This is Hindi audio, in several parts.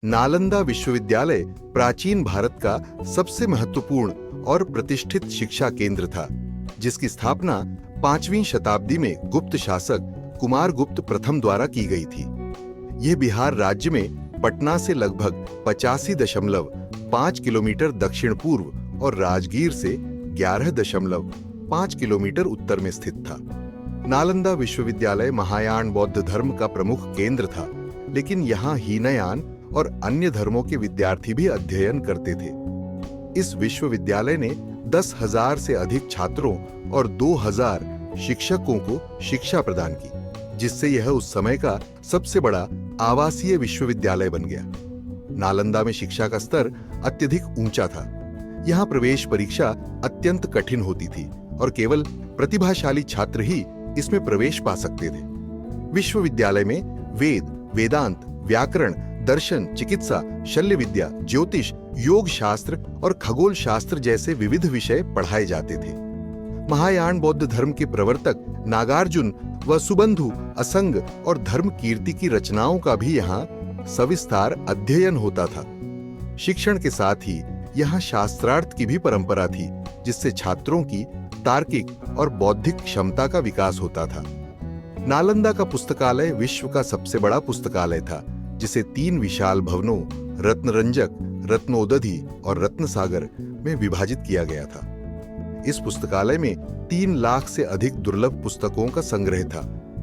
नालंदा विश्वविद्यालय प्राचीन भारत का सबसे महत्वपूर्ण और प्रतिष्ठित शिक्षा केंद्र था, जिसकी स्थापना 5वीं शताब्दी में गुप्त शासक कुमारगुप्त प्रथम द्वारा की गई थी। यह बिहार राज्य में पटना से लगभग 85.5 किलोमीटर दक्षिण पूर्व और राजगीर से 11.5 किलोमीटर उत्तर में स्थित था। नालंदा विश्वविद्यालय महायान बौद्ध धर्म का प्रमुख केंद्र था, लेकिन यहाँ हीनयान और अन्य धर्मों के विद्यार्थी भी अध्ययन करते थे। इस विश्वविद्यालय ने 10,000 से अधिक छात्रों और 2,000 शिक्षकों को शिक्षा प्रदान की, जिससे यह उस समय का सबसे बड़ा आवासीय विश्वविद्यालय बन गया। नालंदा में शिक्षा का स्तर अत्यधिक ऊंचा था। यहाँ प्रवेश परीक्षा अत्यंत कठिन होती थी और केवल प्रतिभाशाली छात्र ही इसमें प्रवेश पा सकते थे। विश्वविद्यालय में वेद, वेदांत, व्याकरण, दर्शन, चिकित्सा, शल्य विद्या, ज्योतिष, योग शास्त्र और खगोल शास्त्र जैसे विविध विषय पढ़ाए जाते थे। महायान बौद्ध धर्म के प्रवर्तक नागार्जुन व सुबंधु, असंग और धर्म कीर्ति की रचनाओं का भी यहाँ सविस्तार अध्ययन होता था। शिक्षण के साथ ही यहाँ शास्त्रार्थ की भी परंपरा थी, जिससे छात्रों की तार्किक और बौद्धिक क्षमता का विकास होता था। नालंदा का पुस्तकालय विश्व का सबसे बड़ा पुस्तकालय था, जिसे 3 विशाल भवनों रत्नरंजक, रत्नोदधि और रत्नसागर में विभाजित किया गया था। इस पुस्तकालय में 3 लाख से अधिक दुर्लभ पुस्तकों का संग्रह था,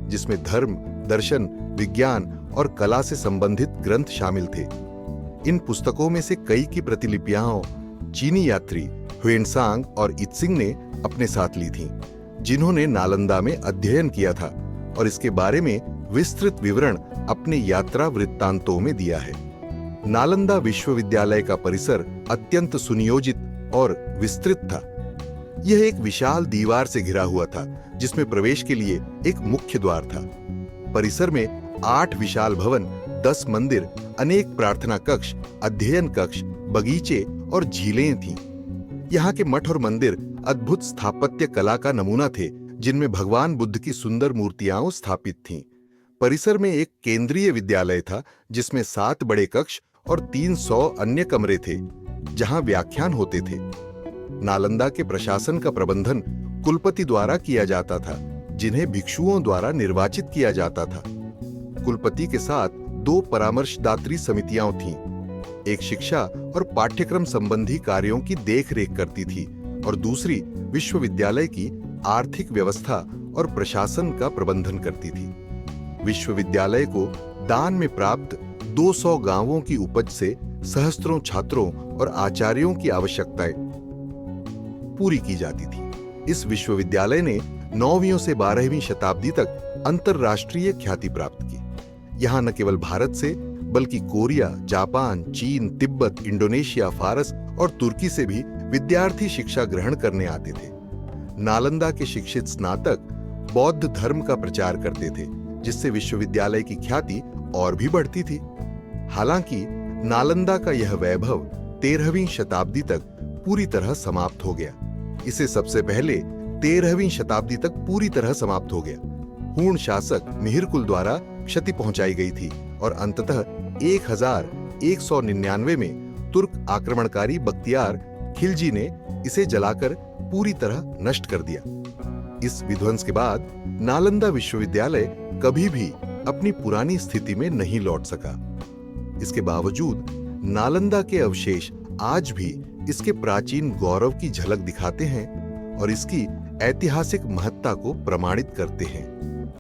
जिसमें धर्म, दर्शन, विज्ञान और कला से संबंधित ग्रंथ शामिल थे। इन पुस्तकों में से कई की प्रतिलिपियां चीनी यात्री ह्वेनसांग और इत्सिंग ने अपने साथ ली थीं, जिन्होंने नालंदा में अध्ययन किया था और इसके बारे में विस्तृत विवरण अपने यात्रा वृत्तांतों में दिया है। नालंदा विश्वविद्यालय का परिसर अत्यंत सुनियोजित और विस्तृत था। यह एक विशाल दीवार से घिरा हुआ था, जिसमें प्रवेश के लिए एक मुख्य द्वार था। परिसर में 8 विशाल भवन, 10 मंदिर, अनेक प्रार्थना कक्ष, अध्ययन कक्ष, बगीचे और झीलें थीं। यहाँ के मठ और मंदिर अद्भुत स्थापत्य कला का नमूना थे, जिनमें भगवान बुद्ध की सुंदर मूर्तियां स्थापित थीं। परिसर में एक केंद्रीय विद्यालय था, जिसमें 7 बड़े कक्ष और 300 अन्य कमरे थे, जहां व्याख्यान होते थे। नालंदा के प्रशासन का प्रबंधन कुलपति द्वारा किया जाता था, जिन्हें भिक्षुओं द्वारा निर्वाचित किया जाता था। कुलपति के साथ 2 परामर्शदात्री समितियां थीं। एक शिक्षा और पाठ्यक्रम संबंधी कार्यों की देखरेख करती थी और दूसरी विश्वविद्यालय की आर्थिक व्यवस्था और प्रशासन का प्रबंधन करती थी। विश्वविद्यालय को दान में प्राप्त 200 गांवों की उपज से सहस्त्रों छात्रों और आचार्यों की आवश्यकताएं पूरी की जाती थी। इस विश्वविद्यालय ने 9वीं से 12वीं शताब्दी तक अंतरराष्ट्रीय ख्याति प्राप्त की। यहाँ न केवल भारत से बल्कि कोरिया, जापान, चीन, तिब्बत, इंडोनेशिया, फारस और तुर्की से भी विद्यार्थी शिक्षा ग्रहण करने आते थे। नालंदा के शिक्षित स्नातक बौद्ध धर्म का प्रचार करते थे, जिससे विश्वविद्यालय की ख्याति और भी बढ़ती थी। हालांकि नालंदा का यह वैभव 13वीं शताब्दी तक पूरी तरह समाप्त हो गया। इसे सबसे पहले 13वीं शताब्दी तक पूरी तरह समाप्त हो गया। हूण शासक मिहिरकुल द्वारा क्षति पहुंचाई गई थी और अंततः 1199 में तुर्क आक्रमणकारी बख्तियार खिलजी ने इसे जलाकर पूरी तरह नष्ट कर दिया। इस विध्वंस के बाद नालंदा विश्वविद्यालय कभी भी अपनी पुरानी स्थिति में नहीं लौट सका। इसके बावजूद नालंदा के अवशेष आज भी इसके प्राचीन गौरव की झलक दिखाते हैं और इसकी ऐतिहासिक महत्ता को प्रमाणित करते हैं।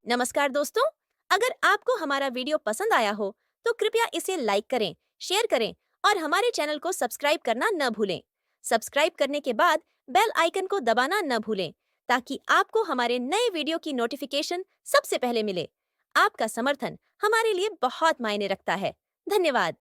नमस्कार दोस्तों, अगर आपको हमारा वीडियो पसंद आया हो तो कृपया इसे लाइक करें, शेयर करें और हमारे चैनल को सब्सक्राइब करना न भूलें। सब्सक्राइब करने के बाद बेल आइकन को दबाना न भूलें, ताकि आपको हमारे नए वीडियो की नोटिफिकेशन सबसे पहले मिले। आपका समर्थन हमारे लिए बहुत मायने रखता है। धन्यवाद।